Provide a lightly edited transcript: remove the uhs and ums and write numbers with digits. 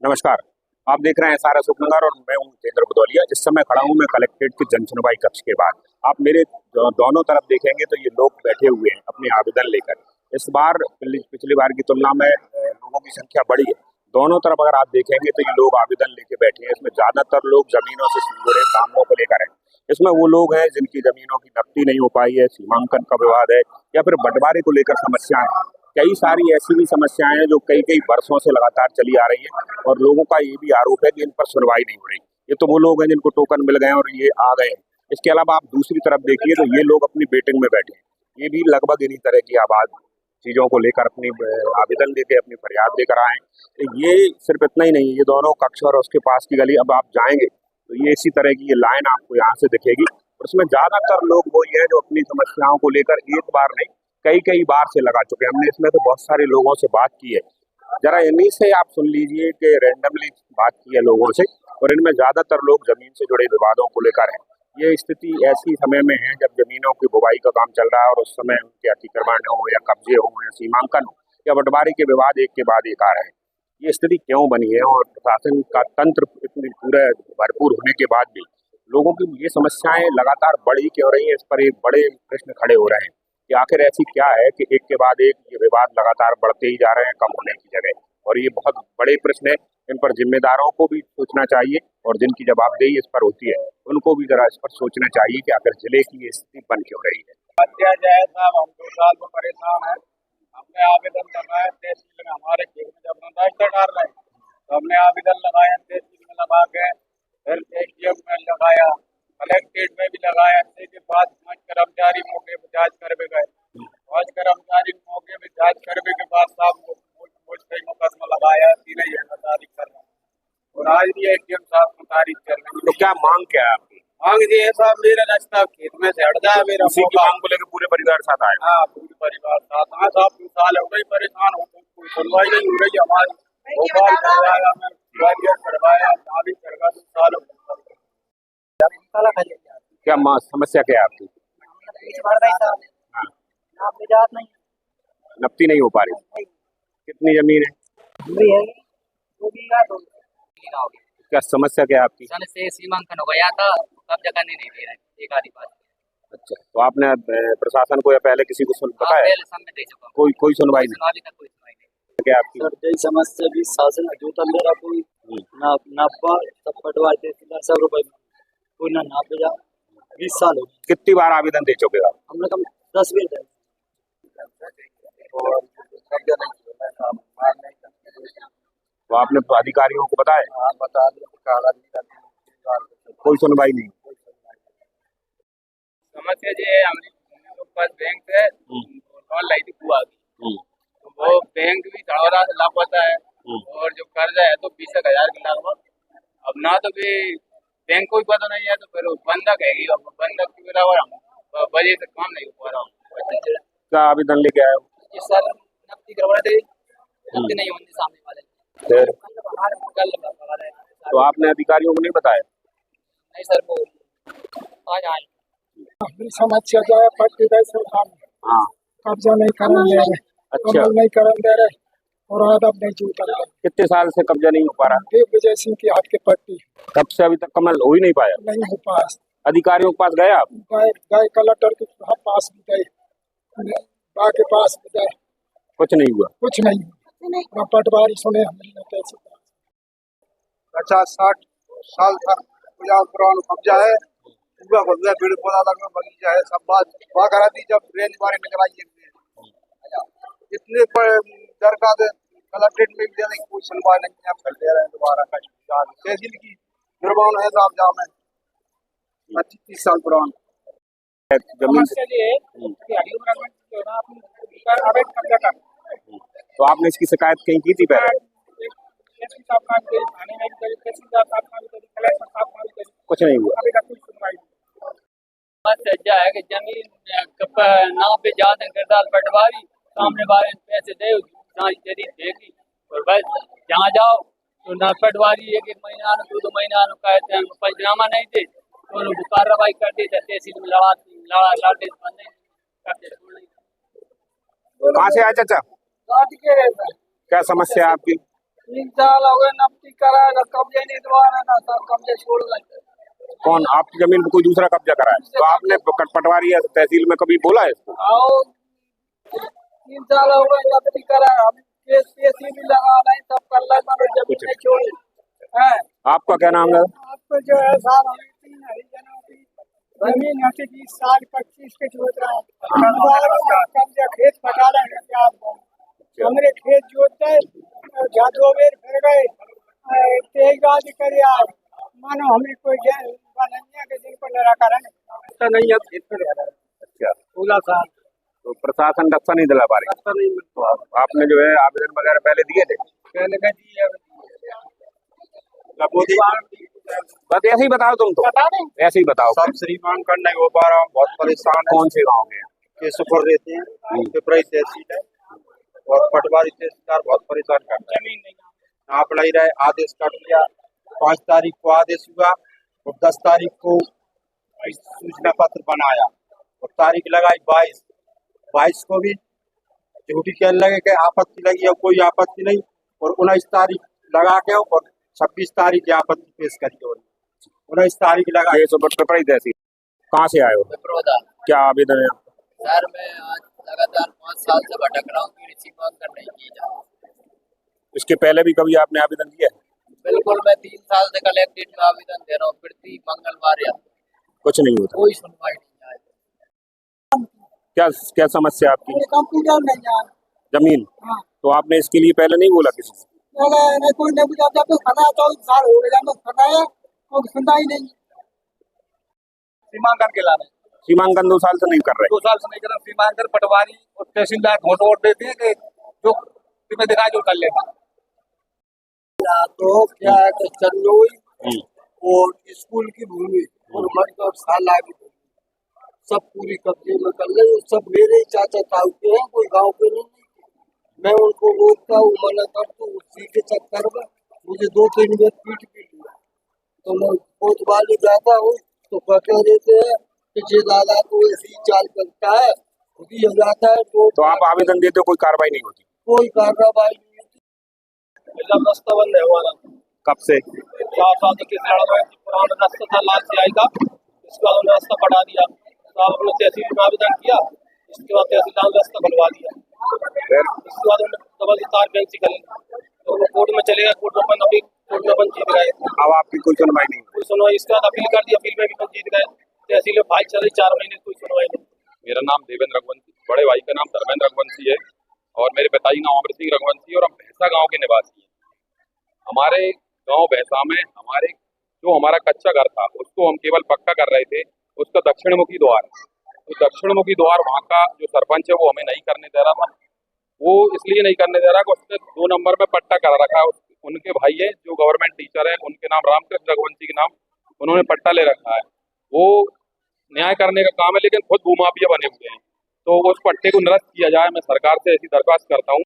नमस्कार। आप देख रहे हैं सारा सुखनगर और मैं हूं केंद्र भदौलिया। इस समय खड़ा हूं मैं कलेक्ट्रेट के जन सुनवाई कक्ष के बाद। आप मेरे दोनों तरफ देखेंगे तो ये लोग बैठे हुए हैं अपने आवेदन लेकर। इस बार पिछली बार की तुलना में लोगों की संख्या बढ़ी है। दोनों तरफ अगर आप देखेंगे तो ये लोग आवेदन लेके बैठे हैं। इसमें ज्यादातर लोग जमीनों से जुड़े मामलों को लेकर है। इसमें वो लोग हैं जिनकी जमीनों की नब्ती नहीं हो पाई है, सीमांकन का विवाद है या फिर बंटवारे को लेकर समस्याएं हैं। कई सारी ऐसी भी समस्याएं हैं जो कई वर्षों से लगातार चली आ रही है और लोगों का ये भी आरोप है कि इन पर सुनवाई नहीं हो रही। ये तो वो लोग हैं जिनको टोकन मिल गए और ये आ गए हैं। इसके अलावा आप दूसरी तरफ देखिए तो ये लोग अपनी वेटिंग में बैठे हैं। ये भी लगभग इन्हीं तरह की आवाज चीजों को लेकर अपनी आवेदन लेके अपनी फरियाद लेकर आए। तो ये सिर्फ इतना ही नहीं है, ये दोनों कक्ष और उसके पास की गली अब आप जाएंगे तो ये इसी तरह की ये लाइन आपको यहाँ से दिखेगी। और उसमें ज्यादातर लोग वही है जो अपनी समस्याओं को लेकर एक बार नहीं कई बार से लगा चुके हैं। हमने इसमें तो बहुत सारे लोगों से बात की है। जरा इन्हीं से आप सुन लीजिए कि रैंडमली बात की है लोगों से और इनमें ज्यादातर लोग जमीन से जुड़े विवादों को लेकर है। ये स्थिति ऐसी समय में है जब जमीनों की बुवाई का काम चल रहा है और उस समय उनके अतिक्रमण हो या कब्जे हो या सीमांकन हो या बंटवारे के विवाद एक के बाद एक आ रहे हैं। ये स्थिति क्यों बनी है और प्रशासन का तंत्र इतनी पूरे भरपूर होने के बाद भी लोगों की ये समस्याएं लगातार बढ़ी क्यों रही है, इस पर एक बड़े प्रश्न खड़े हो रहे हैं कि आखिर ऐसी क्या है कि एक के बाद एक ये विवाद लगातार बढ़ते ही जा रहे हैं कम होने की जगह। और ये बहुत बड़े प्रश्न है। इन पर जिम्मेदारों को भी सोचना चाहिए और जिनकी जवाबदेही इस पर होती है उनको भी जरा इस पर सोचना चाहिए कि आखिर जिले की ये स्थिति बन क्यों रही है। हम 2 साल में परेशान है। हमने आवेदन लगाया तहसील में, हमारे खेत में जब नंदाइशा डाल रहे हैं तो हमने आवेदन लगाया, तहसील में लगा के फिर एसडीएम में लगाया, कलेक्ट्रेट में भी लगाया। इसके बाद 5 कर्मचारी मौके पर जांच करवे गए। 5 कर्मचारी मौके पर जांच करवे के बाद साहब मुकदमा लगाया, 3 तारीख करना और आज भी एसडीएम साहब को तारीख करने। तो क्या मांग क्या है आपकी? मांग ये है साहब, मेरा रास्ता खेत में से हट जाए। मेरा उसी की मांग को लेकर पूरे परिवार साथ आए? हाँ, पूरे परिवार साथ आए साहब। 2 साल हो गए परेशान हो, कोई सुनवाई नहीं हो रही हमारी। भोपाल करवाया, मैं ग्वालियर करवाया, नाभी करवा 2 साल हो गए। क्या समस्या क्या है आपकी? हाँ, नब्ती नहीं हो पा रही। कितनी जमीन है? क्या समस्या क्या है आपकी? से सीमांकन हो गया था, कब्जा करने नहीं दे रहे एक आधी बात। अच्छा, तो आपने प्रशासन को या पहले किसी को बताया? कोई सुनवाई नहीं? अभी तक कोई सुनवाई नहीं। क्या आपकी सर समस्या भी शासन जो मेरा कोई नापा सब पटवार तहसीलदार सब रुपए कोई ना नापे जा 20 साल हो गए। कितनी बार आवेदन दे चुके आप? हमने कम 10 बार तो आपने अधिकारियों को बताया? बता दिया, कोई सुनवाई नहीं। समस्या ये है, हमने पास बैंक से लोन लाई थी बुआ की, तो वो बैंक भी धड़ौरा से लापता है और जो कर्जा है तो 20,000 के लगभग। अब ना तो भी बैंक को भी पता नहीं है तो फिर बंधक है, बंधक के बराबर हम वजह से काम नहीं हो पा रहा। क्या आवेदन लेके आए? इस साल नब्ती करवा दे, नब्ती नहीं होने सामने वाले फिर कल तो आपने अधिकारियों को नहीं बताया? नहीं सर, वो आज आए। समस्या जो है पट्टीदार सरकार हाँ, कब्जा नहीं करने दे रहे, अच्छा, नहीं करने दे रहे और आदब नहीं जूता रहे। कितने साल से कब्जा नहीं हो पा रहा? विजय सिंह की हाथ की पट्टी कब से अभी तक कमल हो ही नहीं पाया? नहीं हो पाया। अधिकारियों के पास गए आप? गए कलेक्टर के पास भी गए, के पास भी गए, कुछ नहीं हुआ। कुछ नहीं हुआ। पटवारी सुने हमने कैसे 50-60 साल तक पुराना कब्जा है। पूरा कब्जा, पेड़ पौधा लगा, बगीचा है, सब बात वहाँ करा दी जब रेंज बारे में कराइए। इतने दरखास्त कलेक्ट्रेट में भी देने की कोई सुनवाई नहीं है। कर दे रहे हैं दोबारा तहसील की निर्माण है साहब जहाँ में 25-30 साल पुराना जमीन से। तो आपने इसकी शिकायत कहीं की थी पहले? कुछ नहीं हुआ। समस्या है कि जमीन नाम पे जाते गिरदार पटवारी सामने वाले पैसे दे देगी और बस जहाँ जाओ तो ना पटवारी 1 महीना 2 महीना कहते हैं पंचनामा नहीं दे तो कार्रवाई कर देते, तहसील में लड़ाते बंद करते। कहाँ से आए चाचा? क्या समस्या है आपकी? 3 साल हो गए, नब्ती कराएगा, कब्जे नहीं दोबारा ना, सब कब्जे छोड़ गए। कौन आपकी जमीन पे कोई दूसरा कब्जा करा है? तो आपने पटवारी या तहसील में कभी बोला है इसको? आओ 3 साल हो गए, नब्ती कराया, हम केस भी लगा रहे, सब कर रहे, मगर जमीन नहीं छोड़ी है। आपका क्या नाम है? आपको जो है साहब, हमें 3 हरिजनों की जमीन है 20 साल 25 के जोत रहा है, कब्जा खेत बटा रहे हैं आपको। हमरे खेत जोतते जहाँ 2 बेर फिर गए, तेजगाजी करे आए, मानो हमें कोई बनैया के दिन को निराकरण तो नहीं है खेत पे रह रहा है अच्छा, 16 साल। तो प्रशासन रक्षा नहीं दिला पा रही। रास्ता नहीं मिल तो आपने जो है आवेदन वगैरह पहले दिए थे? पहले का जी है बस ऐसे ही बताओ, तुम तो बता दें। ऐसे ही बताओ। सब श्री मांग करने को पा रहा हूँ, बहुत परेशान है। कौन से गाँव के हैं? केशवपुर रहते हैं, पिपराई तहसील है और पटवारी तहसीलदार बहुत परेशान करते हैं। जमीन नहीं आप लग रहा है, आदेश कर दिया, 5 तारीख को आदेश हुआ और 10 तारीख को सूचना पत्र बनाया और तारीख लगाई 22 को भी झूठी कहने लगे कि आपत्ति लगी है, कोई आपत्ति नहीं, और 19 तारीख लगा के और 26 तारीख की आपत्ति पेश करी और 19 तारीख लगा। पिपराई तहसील। कहाँ से आए हो? विप्रोदा। क्या आवेदन है? सर मैं आज लगातार 5 साल से भटक रहा हूँ, कृषि मांग करने की जा। इसके पहले भी कभी आपने आवेदन किया है? बिल्कुल, मैं 3 साल से कलेक्टेड में आवेदन दे रहा हूँ, प्रति मंगलवार या कुछ नहीं होता। कोई सुनवाई नहीं है। क्या क्या समस्या आपकी? कंप्यूटर नहीं जान। जमीन? हाँ। तो आपने इसके लिए पहले नहीं बोला किसी से? कोई नहीं बुझा, जब तक फटाया 24 साल हो गए, जब तक फटाया कोई सुनता ही नहीं। सीमांकन के लाने सीमांकन 2 साल से नहीं कर रहे? 2 साल से नहीं कर रहा। सीमांकन पटवारी और तहसीलदार घोट वोट देते हैं कि जो तुम्हें दिखाई जो कर लेगा। तो क्या है कि चंदोई और स्कूल की भूमि और मर्द और साला की भूमि सब पूरी कब्जे में कर ले। सब मेरे ही चाचा ताऊ के हैं, कोई गांव के नहीं। मैं उनको रोकता हूँ, मना करता हूँ, उसी के चक्कर में मुझे 2-3 बार पीट भी लिया। तो मैं कोतवाली जाता हूँ तो कह देते हैं कि ये दादा तो ऐसी ही चाल करता है, खुद ही हो जाता है। तो आप आवेदन देते हो, कोई कार्रवाई नहीं होती? कोई कार्रवाई नहीं होती। मेरा रास्ता बंद है हमारा कब से? 4 साल तक किस लड़का पुराना रास्ता था, लाल से आएगा, इसके बाद उन्होंने रास्ता बढ़ा दिया। तो आप अपने तहसील में आवेदन किया, इसके बाद तहसीलदार ने रास्ता खुलवा दिया। फिर इसके बाद उन्होंने डबल की तार बैंक से कर तो वो कोर्ट में चले गए, कोर्ट में अपन जीत गए। अब आपकी कोई सुनवाई नहीं? कोई सुनवाई, इसके बाद अपील कर दी, अपील में भी अपन जीत गए। तहसील में फाइल चल रही 4 महीने, कोई सुनवाई नहीं। मेरा नाम देवेंद्र रघुवंशी, बड़े भाई का नाम धर्मेंद्र रघुवंशी है और मेरे पिताजी नाम अमर सिंह रघुवंशी और हम भैंसा गांव के निवासी हैं। हमारे गांव भैंसा में हमारा कच्चा घर था, उसको हम केवल पक्का कर रहे थे। उसका दक्षिण मुखी द्वार, तो दक्षिण मुखी द्वार वहाँ का जो सरपंच है वो हमें नहीं करने दे रहा था। वो इसलिए नहीं करने दे रहा कि उसने 2 नंबर में पट्टा करा रखा है। उनके भाई है जो गवर्नमेंट टीचर है, उनके नाम रामकृष्ण रघुवंशी के नाम उन्होंने पट्टा ले रखा है। वो न्याय करने का काम है, लेकिन खुद भूमाफिया बने हुए हैं। तो उस पट्टे को निरस्त किया जाए, मैं सरकार से ऐसी दरख्वास्त करता हूँ।